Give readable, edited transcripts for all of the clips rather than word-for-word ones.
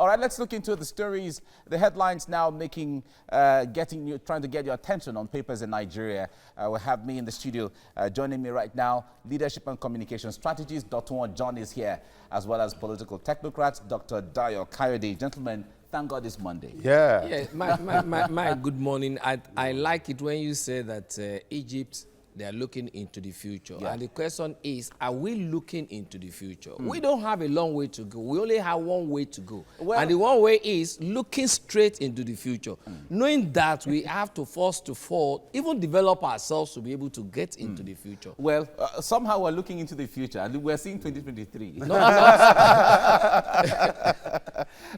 All right, let's look into the stories, the headlines now making, trying to get your attention on papers in Nigeria. We have me in the studio. Joining me right now, Leadership and Communication Strategist, Dr. John is here, as well as political technocrat, Dr. Dayo Kayode. Gentlemen, thank God it's Monday. Yeah, my good morning. I like it when you say that Egypt, they are looking into the future. Yeah. And the question is, are we looking into the future? We don't have a long way to go. We only have one way to go. Well, and the one way is looking straight into the future. Knowing that we have to first of all, even develop ourselves to be able to get into the future. Well, somehow we're looking into the future and we're seeing 2023.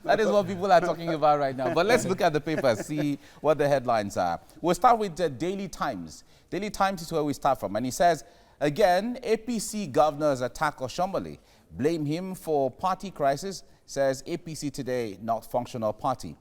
That is what people are talking about right now. But let's look at the papers, see what the headlines are. We'll start with the Daily Times. Daily Times is where we start from. And he says, again, APC governors attack Oshiomhole. Blame him for party crisis, says APC today, not functional party.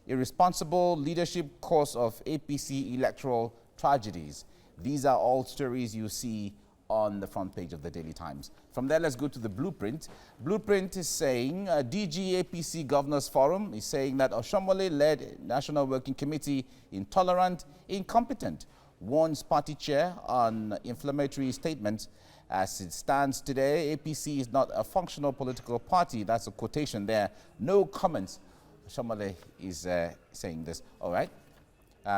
Irresponsible leadership cause of APC electoral tragedies. These are all stories you see on the front page of the Daily Times. From there, let's go to the Blueprint. Blueprint is saying, DG APC Governors Forum is saying that Oshiomhole-led National Working Committee, Intolerant, incompetent, warns party chair on inflammatory statements. As it stands today, APC is not a functional political party. That's a quotation there. No comments. Oshiomhole is saying this. All right.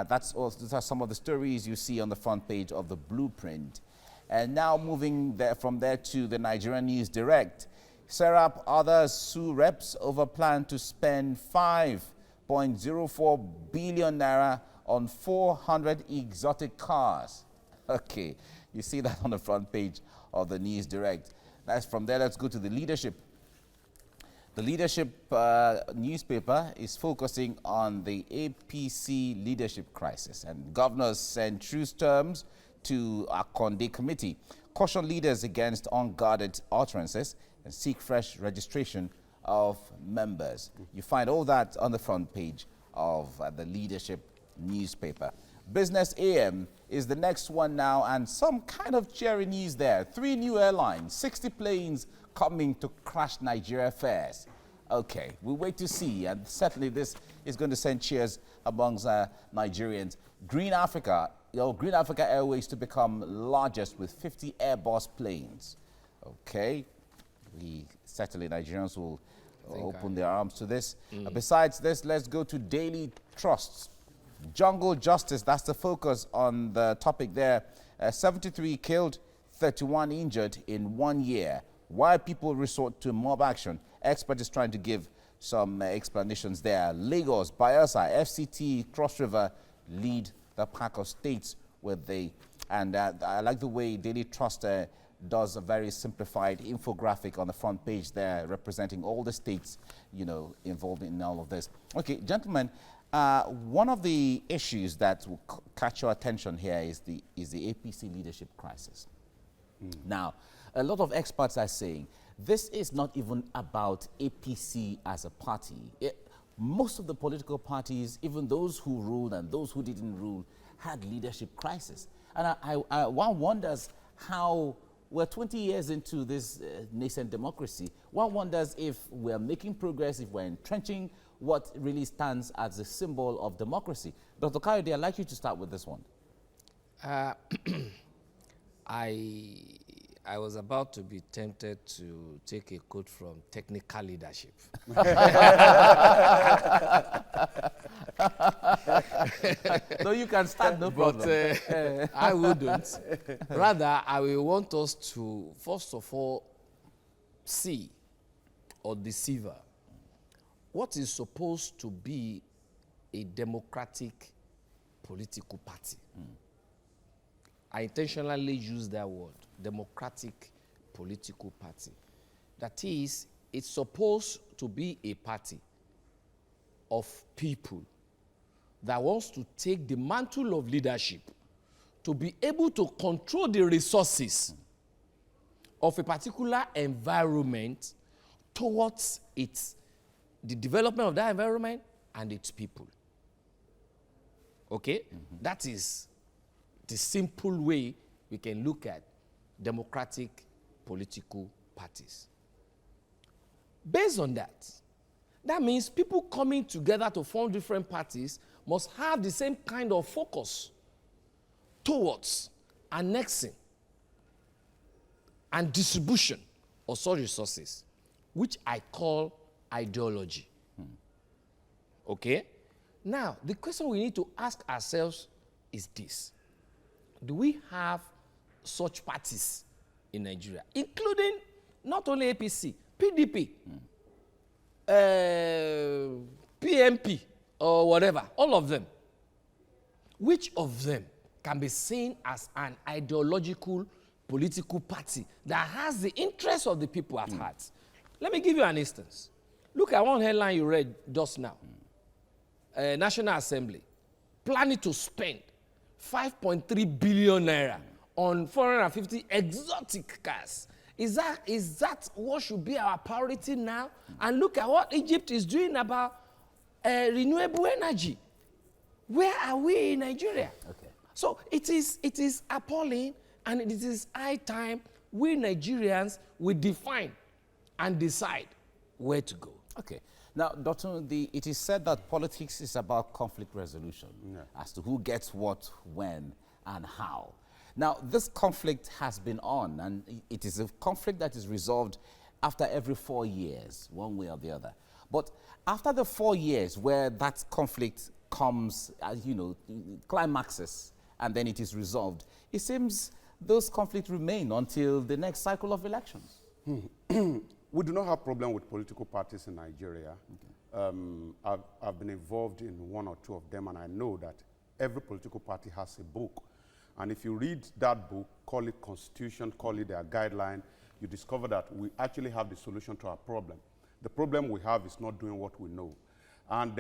Those are some of the stories you see on the front page of the Blueprint. And now moving from there to the Nigerian News Direct. Serap others sue reps over plan to spend 5.04 billion naira on 400 exotic cars. Okay, you see that on the front page of the News Direct. That's from there, let's go to the Leadership. The Leadership newspaper is focusing on the APC leadership crisis, and governors send truce terms to a Conde committee. Caution leaders against unguarded utterances and seek fresh registration of members. You find all that on the front page of the Leadership newspaper. Business AM is the next one now, and some kind of cheery news there. 3 new airlines, 60 planes coming to crash Nigeria fares. Okay, we'll wait to see, and certainly this is going to send cheers amongst Nigerians. Green Africa Airways to become largest with 50 Airbus planes. Okay, certainly Nigerians will open their arms to this. Besides this, let's go to Daily Trusts. Jungle Justice, that's the focus on the topic there. 73 killed, 31 injured in 1 year. Why people resort to mob action? Expert is trying to give some explanations there. Lagos, Bayelsa, FCT, Cross River lead the pack of states with and I like the way Daily Trust does a very simplified infographic on the front page there, representing all the states, involved in all of this. Okay, gentlemen, one of the issues that will catch your attention here is the APC leadership crisis. Now, a lot of experts are saying this is not even about APC as a party. Most of the political parties, even those who ruled and those who didn't rule, had leadership crisis. And one wonders how we're 20 years into this nascent democracy. One wonders if we're making progress, if we're entrenching what really stands as a symbol of democracy. Dr. Kayode, I'd like you to start with this one. I was about to be tempted to take a quote from technical leadership. No, you can start, no problem. But I wouldn't. Rather, I will want us to, first of all, see or decipher what is supposed to be a democratic political party. I intentionally use that word, democratic political party. That is, it's supposed to be a party of people that wants to take the mantle of leadership to be able to control the resources of a particular environment towards the development of that environment and its people. Okay? That is the simple way we can look at democratic political parties. Based on that, That means people coming together to form different parties must have the same kind of focus towards annexing and distribution of such resources, which I call ideology. Okay? Now, the question we need to ask ourselves is this. Do we have such parties in Nigeria, including not only APC, PDP, PMP, or whatever, all of them? Which of them can be seen as an ideological political party that has the interests of the people at heart? Let me give you an instance. Look at one headline you read just now. National Assembly planning to spend 5.3 billion naira on 450 exotic cars. Is that what should be our priority now? And look at what Egypt is doing about renewable energy. Where are we in Nigeria? Okay. So it is appalling, and it is high time we Nigerians will define and decide where to go. Okay. Now, Dr. It is said that politics is about conflict resolution as to who gets what, when, and how. Now, this conflict has been on, and it is a conflict that is resolved after every 4 years, one way or the other. But after the 4 years where that conflict comes, climaxes, and then it is resolved, it seems those conflicts remain until the next cycle of elections. We do not have problem with political parties in Nigeria. Okay. I've been involved in one or two of them, and I know that every political party has a book. And if you read that book, call it constitution, call it their guideline, you discover that we actually have the solution to our problem. The problem we have is not doing what we know. And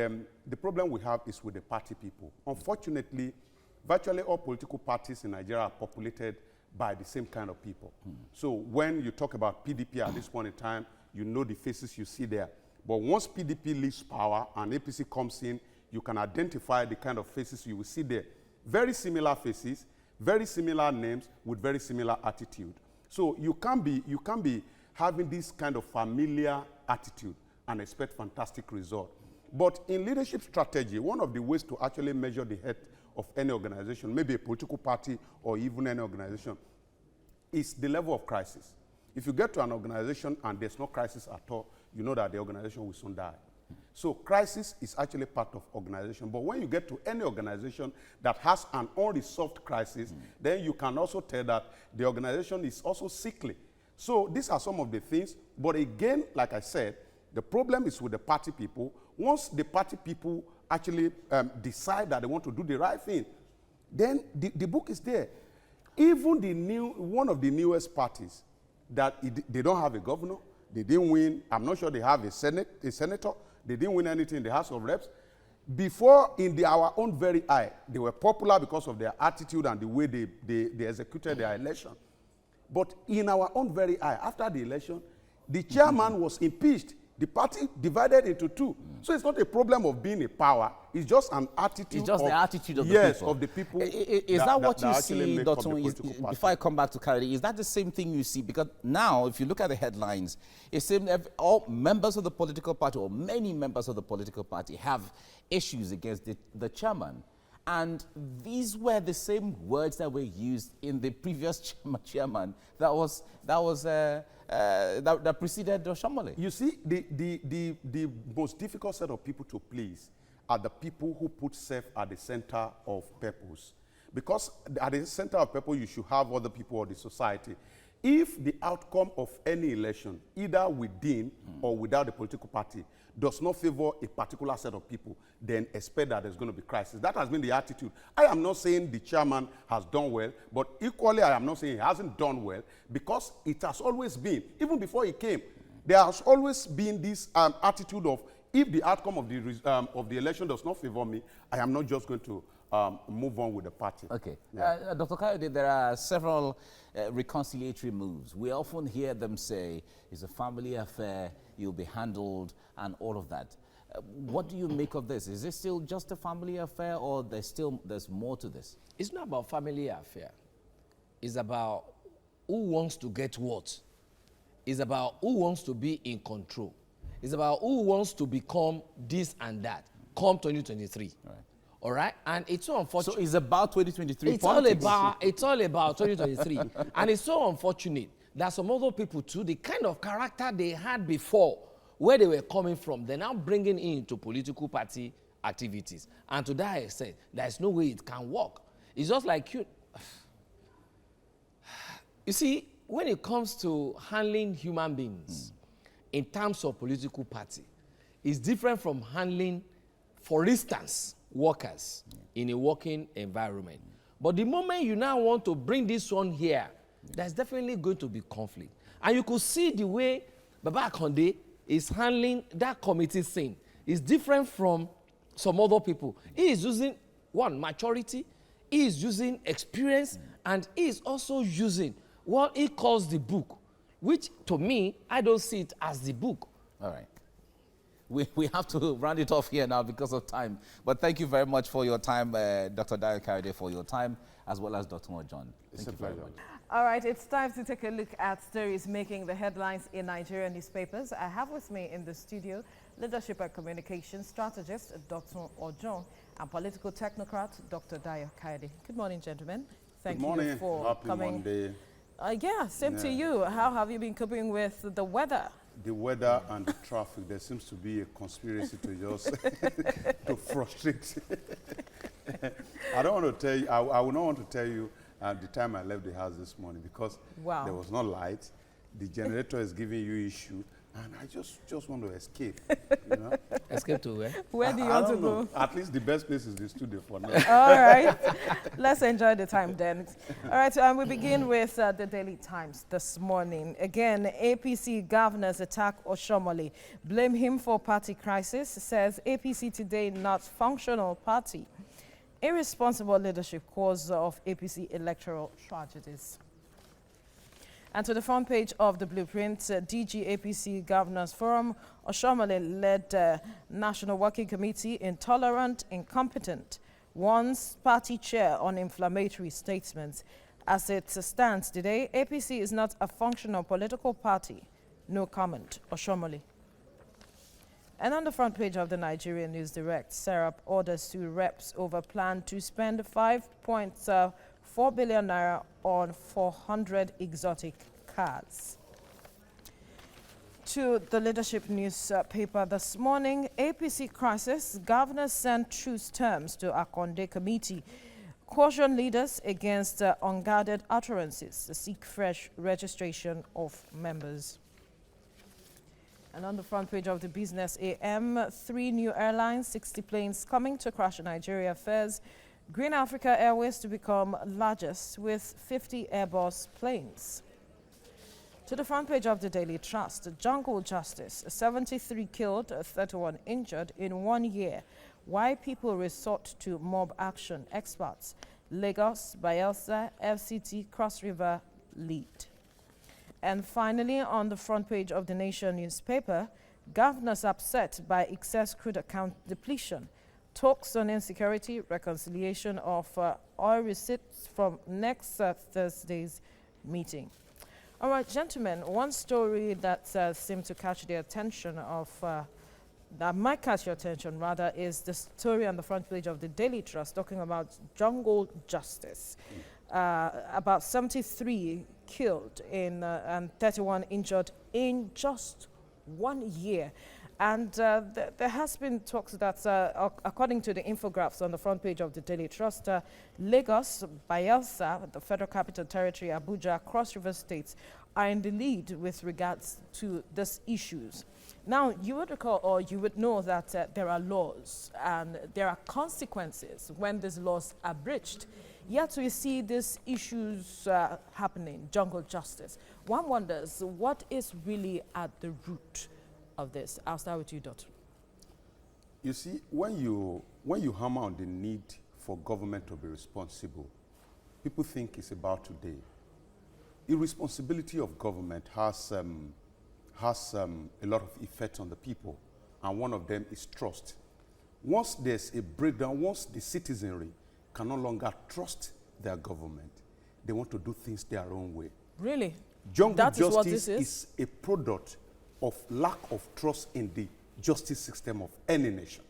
the problem we have is with the party people. Unfortunately, virtually all political parties in Nigeria are populated by the same kind of people. So when you talk about PDP at this point in time, you know the faces you see there. But once PDP leaves power and APC comes in, you can identify the kind of faces you will see there. Very similar faces, very similar names with very similar attitude. So you can't be having this kind of familiar attitude and expect fantastic result. But in leadership strategy, one of the ways to actually measure the health of any organization, maybe a political party or even any organization, is the level of crisis. If you get to an organization and there's no crisis at all, you know that the organization will soon die. So crisis is actually part of organization. But when you get to any organization that has an unresolved crisis, then you can also tell that the organization is also sickly. So these are some of the things. But again, like I said, the problem is with the party people. Once the party people actually decide that they want to do the right thing, then the book is there. Even one of the newest parties, that they don't have a governor, they didn't win. I'm not sure they have a senator. They didn't win anything in the House of Reps. Before, in our own very eye, they were popular because of their attitude and the way they executed their election. But in our own very eye, after the election, the chairman was impeached. The party divided into two. So it's not a problem of being a power. It's just an attitude. It's just the attitude of the people. Yes, people. Of the people. Is that what you see, Dr. Before I come back to Kennedy, is that the same thing you see? Because now, if you look at the headlines, it seems all members of the political party, or many members of the political party, have issues against the chairman. And these were the same words that were used in the previous chairman that preceded Oshiomhole. You see, the most difficult set of people to please are the people who put self at the center of purpose. Because at the center of purpose, you should have other people or the society. If the outcome of any election, either within or without the political party, does not favor a particular set of people, then expect that there's going to be crisis. That has been the attitude. I am not saying the chairman has done well, but equally I am not saying he hasn't done well, because it has always been, even before he came, there has always been this attitude of, if the outcome of the election does not favor me, I am not just going to move on with the party. Okay. Yeah. Dr. Kayode, there are several reconciliatory moves. We often hear them say, it's a family affair, you'll be handled, and all of that. What do you make of this? Is this still just a family affair, or there's more to this? It's not about family affair. It's about who wants to get what. It's about who wants to be in control. It's about who wants to become this and that come 2023. Right. All right? And it's so unfortunate. So it's about 2023 It's politics. all about 2023. And it's so unfortunate that some other people too, the kind of character they had before, where they were coming from, they're now bringing into political party activities. And to that extent, there's no way it can work. It's just like you see, when it comes to handling human beings in terms of political party, it's different from handling, for instance, workers in a working environment. But the moment you now want to bring this one here, there's definitely going to be conflict. And you could see the way Baba Akonde is handling that committee thing. It's different from some other people. He is using, one, maturity, he is using experience, and he is also using what he calls the book, which to me, I don't see it as the book. All right. We have to round it off here now because of time. But thank you very much for your time, Dr. Dayo Kayode, for your time, as well as Dr. Mojon. Thank you very much. All right, it's time to take a look at stories making the headlines in Nigerian newspapers. I have with me in the studio leadership and communication strategist, Dr. Ojon, and political technocrat, Dr. Dayo Kayode. Good morning, gentlemen. Thank you for Happy coming. Monday. Yeah, same to you. How have you been coping with the weather? The weather and the traffic, there seems to be a conspiracy to just to frustrate. I don't want to tell you, I will not want to tell you the time I left the house this morning because there was no light. The generator is giving you issue, and I just want to escape. You know? Escape to where? Where do you I want to don't know. go? At least the best place is the studio for now. All right, let's enjoy the time then. All right, we begin with the Daily Times this morning. Again, APC governors attack Oshiomhole, blame him for party crisis, says APC today not functional party. Irresponsible leadership cause of APC electoral tragedies. And to the front page of the blueprint, DG APC Governors Forum, Oshiomhole-led National Working Committee, Intolerant, Incompetent, warns party chair on inflammatory statements. As it stands today, APC is not a functional political party. No comment. Oshiomhole. And on the front page of the Nigerian News Direct, Serap orders to reps over plan to spend 5.4 billion naira on 400 exotic cars. To the leadership newspaper this morning, APC crisis, governors send truce terms to Akonde committee. Caution leaders against unguarded utterances, seek fresh registration of members. And on the front page of the Business AM, 3 new airlines, 60 planes coming to crash Nigeria fares. Green Africa Airways to become largest with 50 Airbus planes. To the front page of the Daily Trust, jungle justice, 73 killed, 31 injured in 1 year. Why people resort to mob action, experts. Lagos, Bayelsa, FCT, Cross River lead. And finally, on the front page of the Nation newspaper, governors upset by excess crude account depletion. Talks on insecurity, reconciliation of oil receipts from next Thursday's meeting. All right, gentlemen, one story that seemed to catch the attention of, that might catch your attention rather, is the story on the front page of the Daily Trust talking about jungle justice. About 73 killed and 31 injured in just 1 year. And there has been talks that, according to the infographs on the front page of the Daily Trust, Lagos, Bayelsa, the Federal Capital Territory, Abuja, Cross River States are in the lead with regards to these issues. Now, you would recall or you would know that there are laws and there are consequences when these laws are breached. Yet we see these issues happening, jungle justice. One wonders what is really at the root of this. I'll start with you, Doctor. You see, when you hammer on the need for government to be responsible, people think it's about today. Irresponsibility of government has a lot of effect on the people, and one of them is trust. Once there's a breakdown, once the citizenry can no longer trust their government, they want to do things their own way. Really? Jungle That is what justice this is? a product of lack of trust in the justice system of any nation.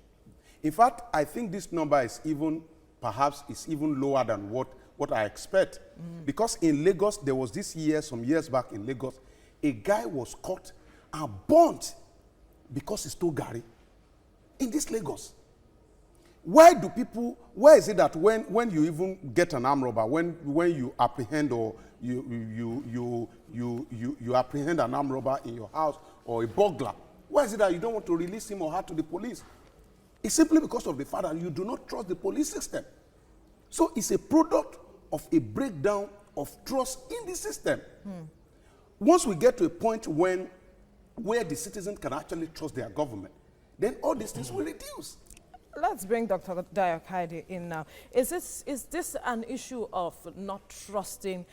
In fact, I think this number is perhaps even lower than what I expect. Because in Lagos, there was this year, some years back in Lagos, a guy was caught and burnt because he stole Gary in this Lagos. Why is it that when you even get an armed robber, when you apprehend or you apprehend an armed robber in your house or a burglar, why is it that you don't want to release him or her to the police? It's simply because of the fact that you do not trust the police system. So it's a product of a breakdown of trust in the system. Once we get to a point where the citizens can actually trust their government, then all these things will reduce. Let's bring Dr. Dayo in now. Is this an issue of not trusting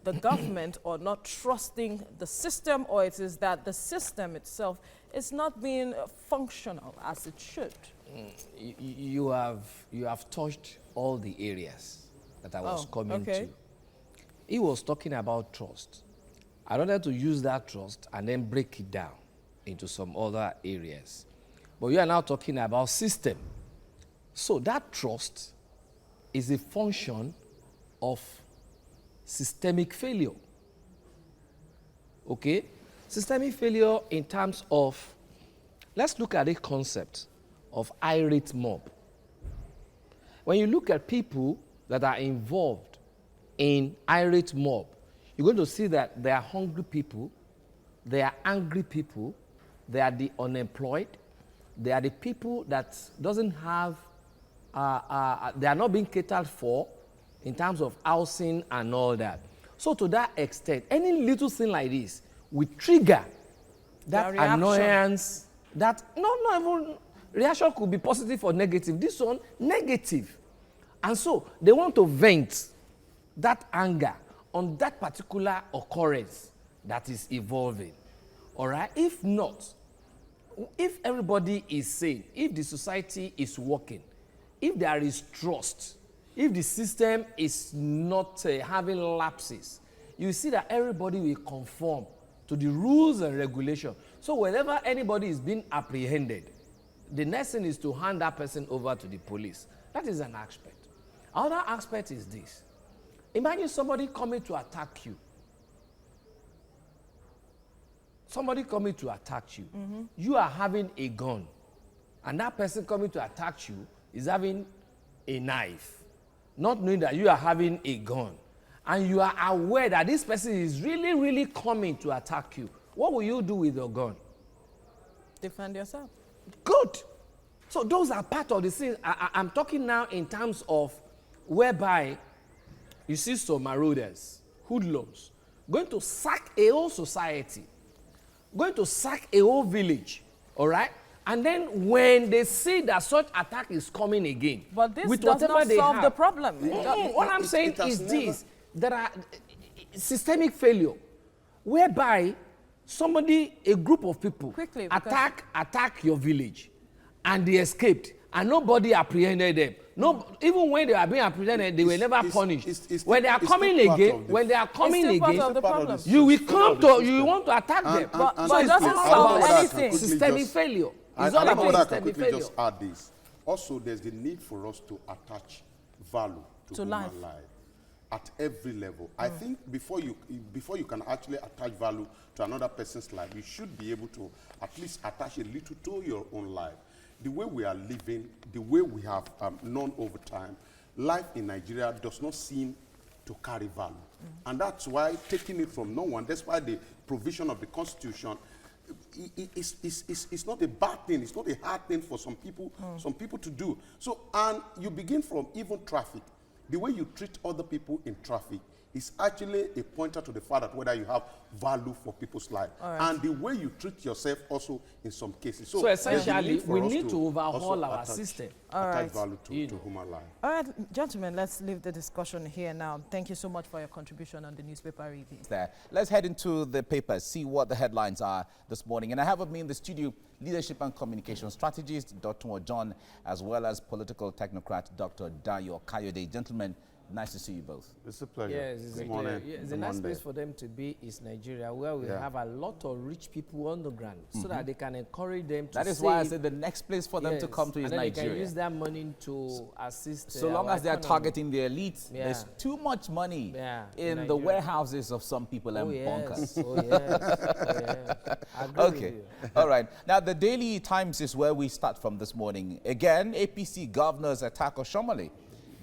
the government or not trusting the system, or it is that the system itself is not being functional as it should? You have touched all the areas that I was coming to. He was talking about trust. I wanted to use that trust and then break it down into some other areas. But you are now talking about system. So that trust is a function of systemic failure. Okay? Systemic failure in terms of, let's look at the concept of irate mob. When you look at people that are involved in irate mob, you're going to see that they are hungry people, they are angry people, they are the unemployed, they are the people that doesn't have, they are not being catered for in terms of housing and all that. So to that extent, any little thing like this will trigger that annoyance, that, not even, reaction could be positive or negative. This one, negative. And so they want to vent that anger on that particular occurrence that is evolving. All right? If not, if everybody is sane, if the society is working, if there is trust, if the system is not having lapses, you see that everybody will conform to the rules and regulations. So whenever anybody is being apprehended, the next thing is to hand that person over to the police. That is an aspect. Another aspect is this. Imagine somebody coming to attack you. Somebody coming to attack you. You are having a gun. And that person coming to attack you is having a knife. Not knowing that you are having a gun. And you are aware that this person is really, really coming to attack you. What will you do with your gun? Defend yourself. Good. So those are part of the things. I'm talking now in terms of whereby you see some marauders, hoodlums, going to sack a whole society, going to sack a whole village, all right? And then when they see that such attack is coming again, but this with does not solve the problem. What I'm saying is this. There are systemic failure, whereby somebody, a group of people, attack your village, and they escaped, and nobody apprehended them. No, even when they are being apprehended, they were never punished. When they are coming again, you will come to, you want to attack them. But it doesn't solve anything. Systemic failure. It's all about systemic failure. Just add this. Also, there's the need for us to attach value to human life at every level. I think before you can actually attach value to another person's life, you should be able to at least attach a little to your own life. The way we are living, the way we have known over time, life in Nigeria does not seem to carry value. And that's why taking it from no one, that's why the provision of the Constitution, it's not a bad thing, it's not a hard thing for some people to do. So, and you begin from even traffic. The way you treat other people in traffic is actually a pointer to the fact that whether you have value for people's life. And the way you treat yourself also in some cases. So essentially, we need to overhaul our system. Attach value to human life. All right, gentlemen, let's leave the discussion here now. Thank you so much for your contribution on the newspaper review. Let's head into the papers, see what the headlines are this morning. And I have with me in the studio leadership and communication strategist, Dr. John, as well as political technocrat, Dr. Dayo Kayode. Gentlemen, Nice to see you both. It's a pleasure. Yes, Good morning. the nice place for them to be is Nigeria, where we have a lot of rich people on the ground, so that they can encourage them to That is save. why I said the next place for them to come to is and then Nigeria. they can use that money to assist. So long our as they are economy. targeting the elites, there's too much money in the Nigeria. warehouses of some people and bunkers. Oh yes, oh yes. I agree with Okay, you. all right. Now, the Daily Times is where we start from this morning. Again, APC governors attack Oshiomhole,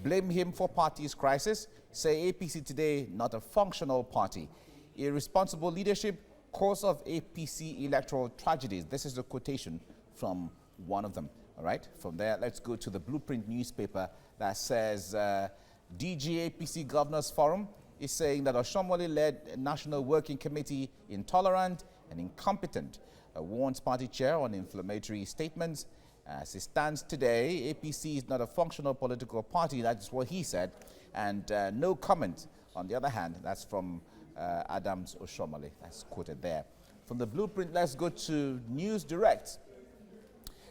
blame him for party's crisis, say APC today not a functional party. Irresponsible leadership, cause of APC electoral tragedies. This is a quotation from one of them. All right, from there, let's go to the Blueprint newspaper that says DG APC Governors Forum is saying that Oshiomhole-led National Working Committee intolerant and incompetent, warns party chair on inflammatory statements. As it stands today, APC is not a functional political party. That is what he said. And no comment, on the other hand. That's from Adams Oshiomhole. That's quoted there. From the Blueprint, let's go to News Direct.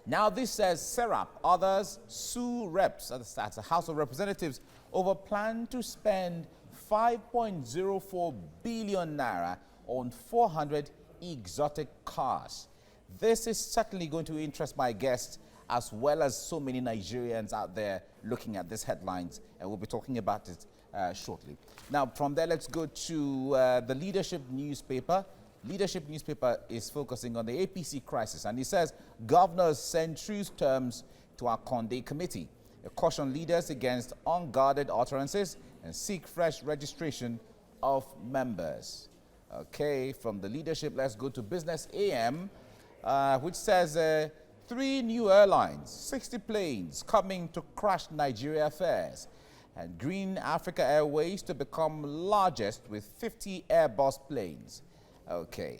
Now this says Serap, others sue reps, that's the House of Representatives, over plan to spend 5.04 billion naira on 400 exotic cars. This is certainly going to interest my guests as well as so many Nigerians out there looking at these headlines, and we'll be talking about it shortly. Now, from there, let's go to the Leadership newspaper. Leadership newspaper is focusing on the APC crisis, and it says governors send truce terms to our Conde committee. They caution leaders against unguarded utterances and seek fresh registration of members. Okay, from the Leadership, let's go to Business AM, which says 3 new airlines, 60 planes coming to crash Nigeria affairs, and Green Africa Airways to become largest with 50 Airbus planes. Okay,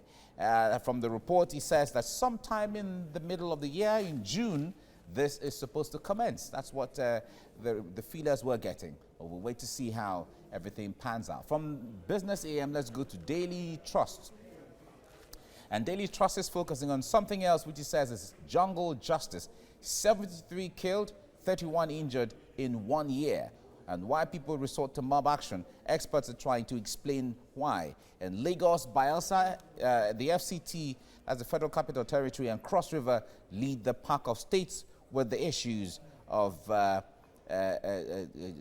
from the report, he says that sometime in the middle of the year, in June, this is supposed to commence. That's what the feelers were getting. But we'll wait to see how everything pans out. From Business AM, let's go to Daily Trust. And Daily Trust is focusing on something else, which he says is jungle justice. 73 killed, 31 injured in 1 year. And why people resort to mob action, experts are trying to explain why. In Lagos, Bayelsa, the FCT, as the Federal Capital Territory, and Cross River lead the pack of states with the issues of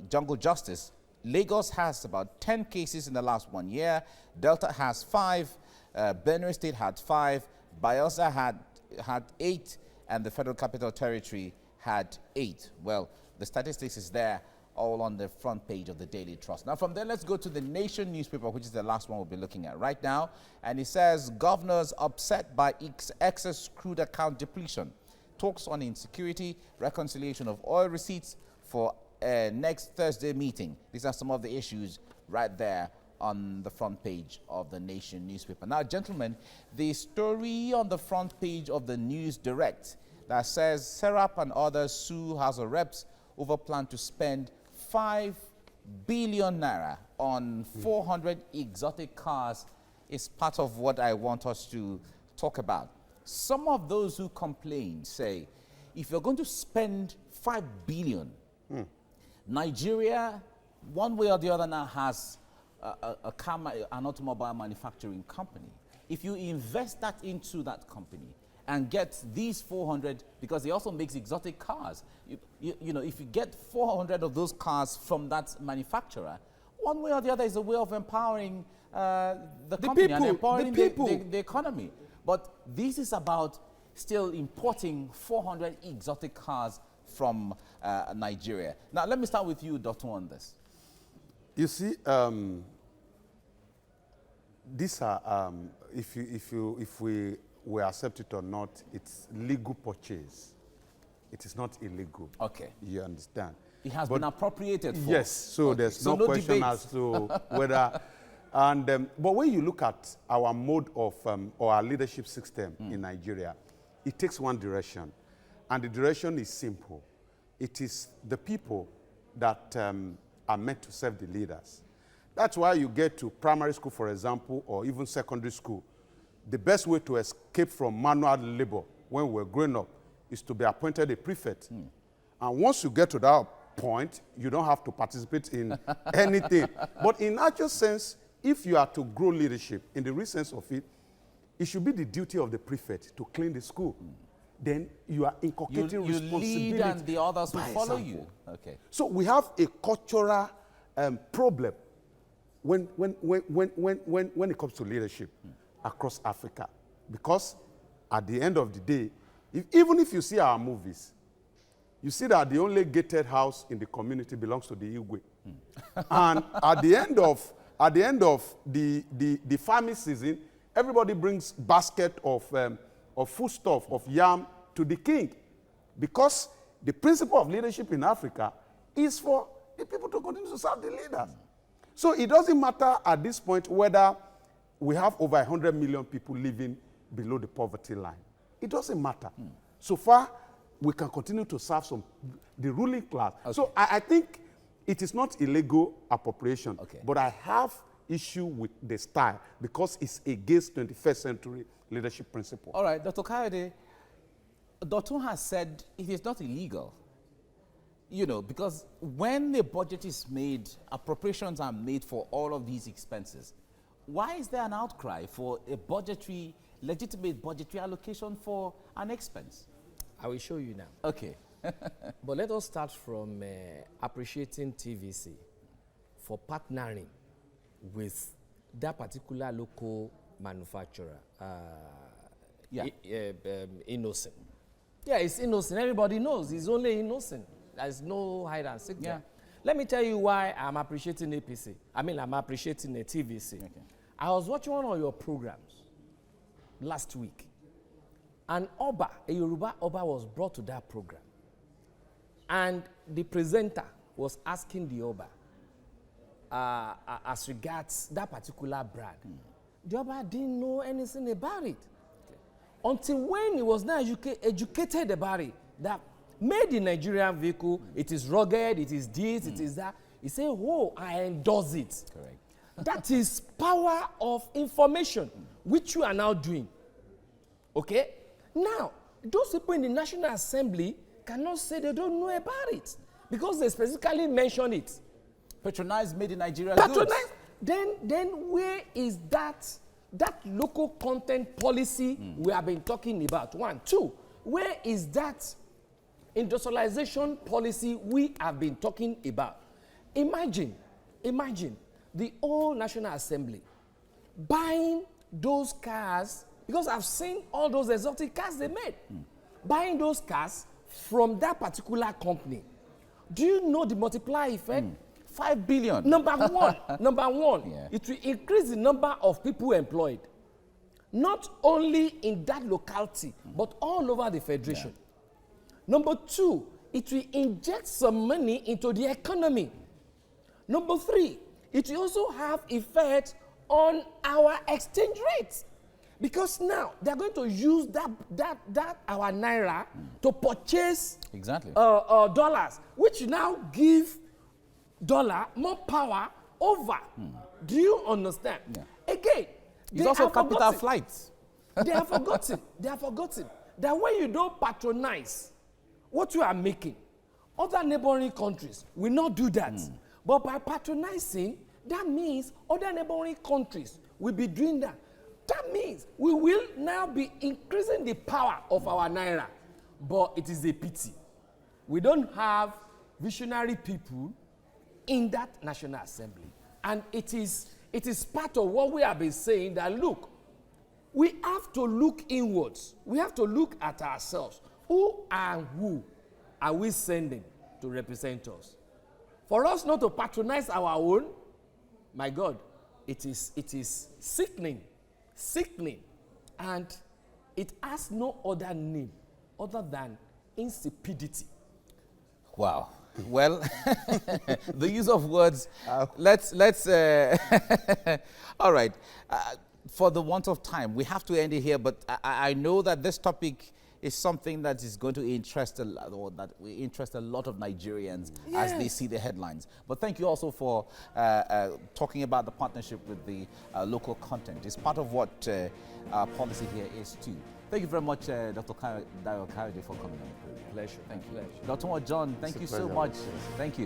jungle justice. Lagos has about 10 cases in the last 1 year. Delta has 5. Benue State had 5. Bayelsa had 8. And the Federal Capital Territory had 8. Well, the statistics is there, all on the front page of the Daily Trust. Now, from there, let's go to the Nation newspaper, which is the last one we'll be looking at right now. And it says, governors upset by excess crude account depletion. Talks on insecurity, reconciliation of oil receipts for next Thursday meeting. These are some of the issues right there on the front page of the Nation newspaper. Now, gentlemen, the story on the front page of the News Direct that says Serap and others sue House of Reps over plan to spend 5 billion naira on 400 exotic cars is part of what I want us to talk about. Some of those who complain say, if you're going to spend 5 billion, Nigeria, one way or the other now has an automobile manufacturing company. If you invest that into that company and get these 400, because he also makes exotic cars, you know, if you get 400 of those cars from that manufacturer, one way or the other is a way of empowering the company and empowering the economy. But this is about still importing 400 exotic cars from Nigeria. Now, let me start with you, Dr. on this. You see, these are, if we accept it or not, it's legal purchase. It is not illegal. Okay. You understand? It has been appropriated for. Yes, so okay. there's no question debate as to whether, and but when you look at our mode of, or our leadership system in Nigeria, it takes one direction, and the direction is simple. It is the people that are meant to serve the leaders. That's why you get to primary school, for example, or even secondary school. The best way to escape from manual labor when we're growing up is to be appointed a prefect. And once you get to that point, you don't have to participate in anything. But in actual sense, if you are to grow leadership, in the real sense of it, it should be the duty of the prefect to clean the school. Then you are inculcating You responsibility. lead and the others will by follow example. you. Okay. So we have a cultural problem when it comes to leadership across Africa. Because at the end of the day, even if you see our movies, you see that the only gated house in the community belongs to the Igwe. And at the end of the farming season, everybody brings basket of foodstuff, of yam to the king. Because the principle of leadership in Africa is for the people to continue to serve the leaders. So it doesn't matter at this point whether we have over 100 million people living below the poverty line. It doesn't matter. So far, we can continue to serve the ruling class. Okay. So I think it is not illegal appropriation, but I have issue with the style because it's against 21st century leadership principle. All right, Dr. Kayode, Dr. has said it is not illegal. You know, because when the budget is made, appropriations are made for all of these expenses. Why is there an outcry for a legitimate budgetary allocation for an expense? I will show you now. Okay. But let us start from appreciating TVC for partnering with that particular local manufacturer, Innocent. Yeah, it's Innocent. Everybody knows it's only Innocent. There's no hide and seek there. Let me tell you why I'm appreciating APC. I'm appreciating the TVC. Okay. I was watching one of your programs last week. And Oba, a Yoruba Oba, was brought to that program. And the presenter was asking the Oba as regards that particular brand. The Oba didn't know anything about it. Okay. Until when he was now educated about it, that made the Nigerian vehicle, it is rugged, it is this, it is that. He said, oh, I endorse it. Correct. That is power of information, which you are now doing. Okay? Now, those people in the National Assembly cannot say they don't know about it because they specifically mention it. Patronize made in Nigeria goods. Then where is that local content policy we have been talking about? 1. 2, where is that industrialization policy we have been talking about? Imagine the whole National Assembly buying those cars, because I've seen all those exotic cars they made, buying those cars from that particular company. Do you know the multiplier effect? 5 billion. Number one, it will increase the number of people employed, not only in that locality, but all over the federation. Number 2, it will inject some money into the economy. Number 3, it will also have effect on our exchange rates. Because now they're going to use that our naira to purchase dollars, which now give dollar more power over. Do you understand? Again, it's also capital flights. They have forgotten that when you don't patronize what you are making, other neighboring countries will not do that. But by patronizing, that means other neighboring countries will be doing that. That means we will now be increasing the power of our naira. But it is a pity. We don't have visionary people in that National Assembly. And it is part of what we have been saying that, look, we have to look inwards. We have to look at ourselves. Who are we sending to represent us? For us not to patronize our own, my God, it is sickening, and it has no other name other than insipidity. Wow. Well, the use of words. Let's. All right. For the want of time, we have to end it here. But I know that this topic is something that is going to interest a lot, or that will interest a lot of Nigerians as they see the headlines. But thank you also for talking about the partnership with the local content. It's part of what our policy here is too. Thank you very much, Dr. Dayo Kayode, for coming on. Pleasure. Thank you. Dr. John, thank you so much. Thank you.